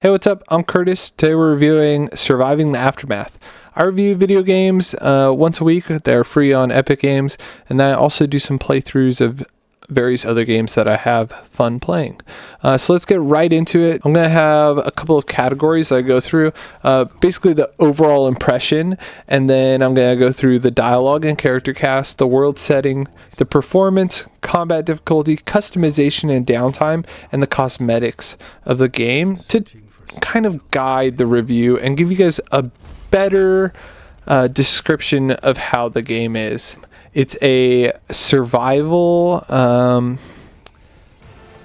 Hey, what's up? I'm Curtis. Today we're reviewing Surviving the Aftermath. I review video games once a week. They're free on Epic Games, and then I also do some playthroughs of various other games that I have fun playing. So let's get right into it. I'm going to have a couple of categories that I go through. Basically the overall impression, and then I'm going to go through the dialogue and character cast, the world setting, the performance, combat difficulty, customization and downtime, and the cosmetics of the game to kind of guide the review and give you guys a better description of how the game is. It's a survival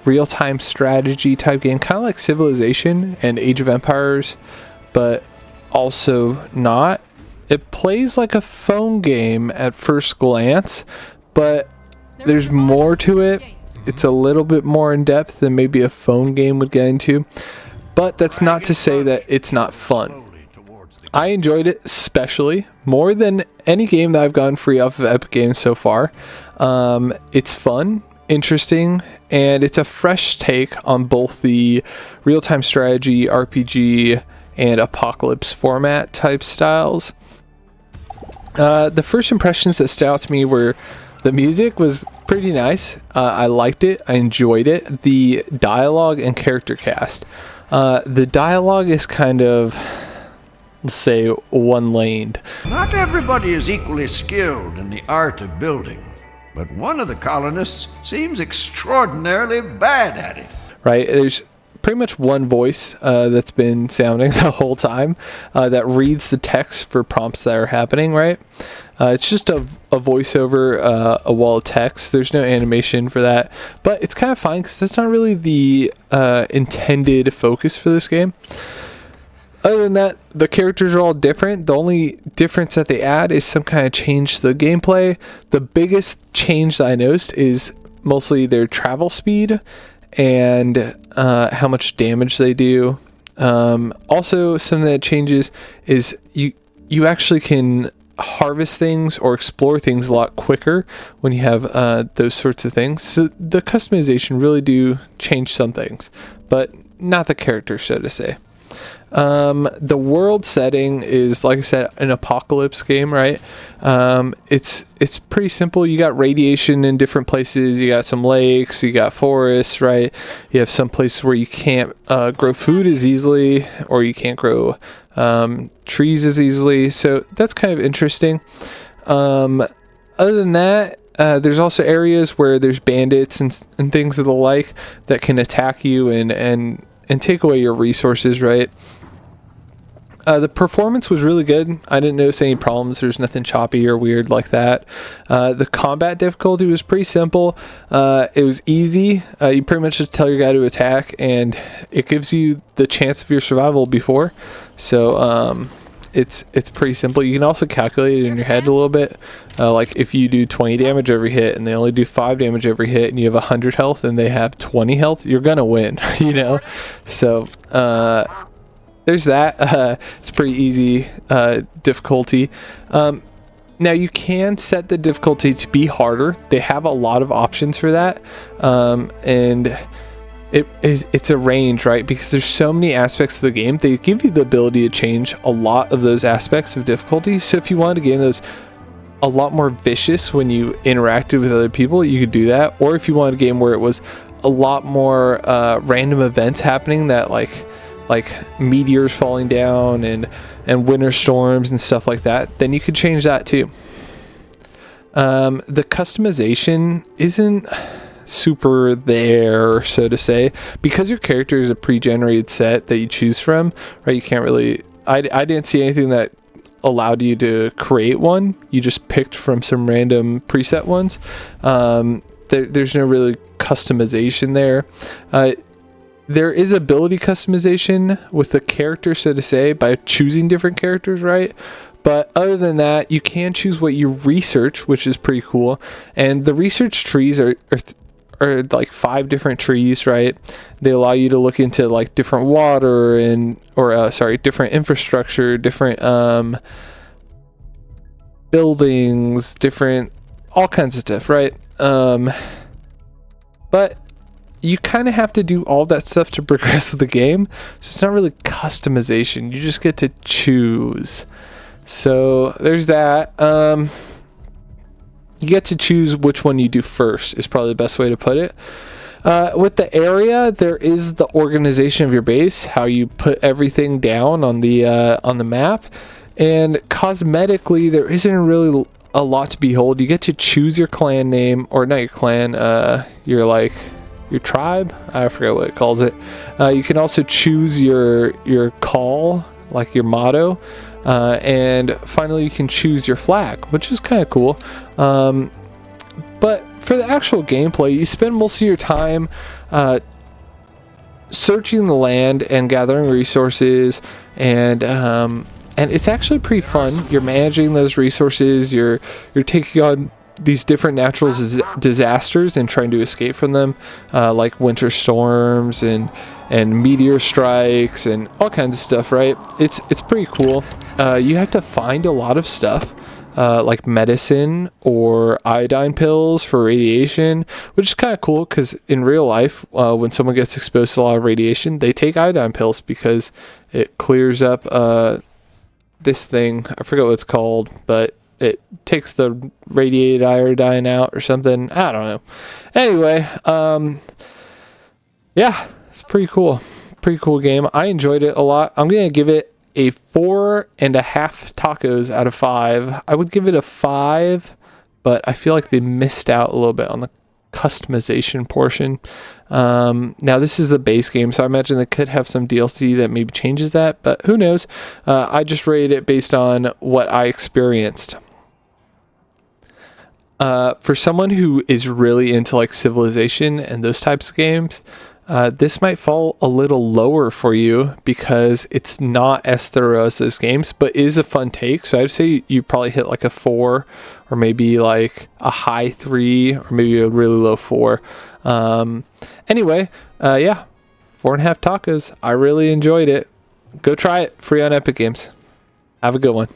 real-time strategy type game, kind of like Civilization and Age of Empires, but also not. It plays like a phone game at first glance, but there's more to it. It's a little bit more in depth than maybe a phone game would get into. But that's not to say that it's not fun. I enjoyed it, especially more than any game that I've gotten free off of Epic Games so far. It's fun, interesting, and it's a fresh take on both the real-time strategy, RPG, and apocalypse format type styles. The first impressions that stood out to me were the music was pretty nice. I liked it. I enjoyed it. The dialogue and character cast. The dialogue is kind of, let's say, one-laned. Not everybody is equally skilled in the art of building, but one of the colonists seems extraordinarily bad at it. Right? There's pretty much one voice that's been sounding the whole time that reads the text for prompts that are happening, right? It's just a voiceover, a wall of text. There's no animation for that, but it's kind of fine because that's not really the intended focus for this game. Other than that, the characters are all different. The only difference that they add is some kind of change to the gameplay. The biggest change that I noticed is mostly their travel speed and how much damage they do. Also, something that changes is you actually can harvest things or explore things a lot quicker when you have those sorts of things. So the customization really do change some things, but not the characters, so to say. The world setting is, like I said, an apocalypse game, right? It's pretty simple. You got radiation in different places. You got some lakes, you got forests, right? You have some places where you can't grow food as easily, or you can't grow trees as easily. So that's kind of interesting. Other than that, there's also areas where there's bandits and things of the like that can attack you and take away your resources, right? The performance was really good. I didn't notice any problems. There's nothing choppy or weird like that. The combat difficulty was pretty simple. It was easy. You pretty much just tell your guy to attack, and it gives you the chance of your survival before. So it's pretty simple. You can also calculate it in your head a little bit. Like if you do 20 damage every hit and they only do 5 damage every hit, and you have 100 health and they have 20 health, you're gonna win, you know? So there's that. It's pretty easy difficulty. Now you can set the difficulty to be harder. They have a lot of options for that, and it's a range, right? Because there's so many aspects of the game. They give you the ability to change a lot of those aspects of difficulty. So if you wanted a game that was a lot more vicious when you interacted with other people, you could do that. Or if you wanted a game where it was a lot more random events happening, that like meteors falling down and winter storms and stuff like that, then you could change that too. The customization isn't super there, so to say, because your character is a pre-generated set that you choose from, right? You can't really, I didn't see anything that allowed you to create one. You just picked from some random preset ones. There's no really customization there. There is ability customization with the character, so to say, by choosing different characters, right? But other than that, you can choose what you research, which is pretty cool. And the research trees are like 5 different trees, right? They allow you to look into like different water different infrastructure, different buildings, different all kinds of stuff, right? But you kind of have to do all that stuff to progress the game. So it's not really customization. You just get to choose. So there's that. You get to choose which one you do first is probably the best way to put it. With the area, there is the organization of your base, how you put everything down on the map. And cosmetically, there isn't really a lot to behold. You get to choose your clan name, or not your clan, your tribe. I forget what it calls it. You can also choose your call, like your motto. And finally, you can choose your flag, which is kind of cool. But for the actual gameplay, you spend most of your time searching the land and gathering resources, and it's actually pretty fun. You're managing those resources. You're taking on these different natural disasters and trying to escape from them, like winter storms and meteor strikes and all kinds of stuff. Right? It's pretty cool. You have to find a lot of stuff. Like medicine or iodine pills for radiation, which is kind of cool because in real life, when someone gets exposed to a lot of radiation, they take iodine pills because it clears up this thing. I forget what it's called, but it takes the radiated iodine out or something. I don't know. Anyway, yeah, it's pretty cool. Pretty cool game. I enjoyed it a lot. I'm going to give it a 4.5 tacos out of 5. I would give it a 5, but I feel like they missed out a little bit on the customization portion. Now this is the base game, so I imagine they could have some DLC that maybe changes that, but who knows. I just rated it based on what I experienced. For someone who is really into like Civilization and those types of games, this might fall a little lower for you because it's not as thorough as those games, but is a fun take. So I'd say you probably hit like a 4, or maybe like a high 3, or maybe a really low 4. Anyway, yeah, 4.5 tacos. I really enjoyed it. Go try it. Free on Epic Games. Have a good one.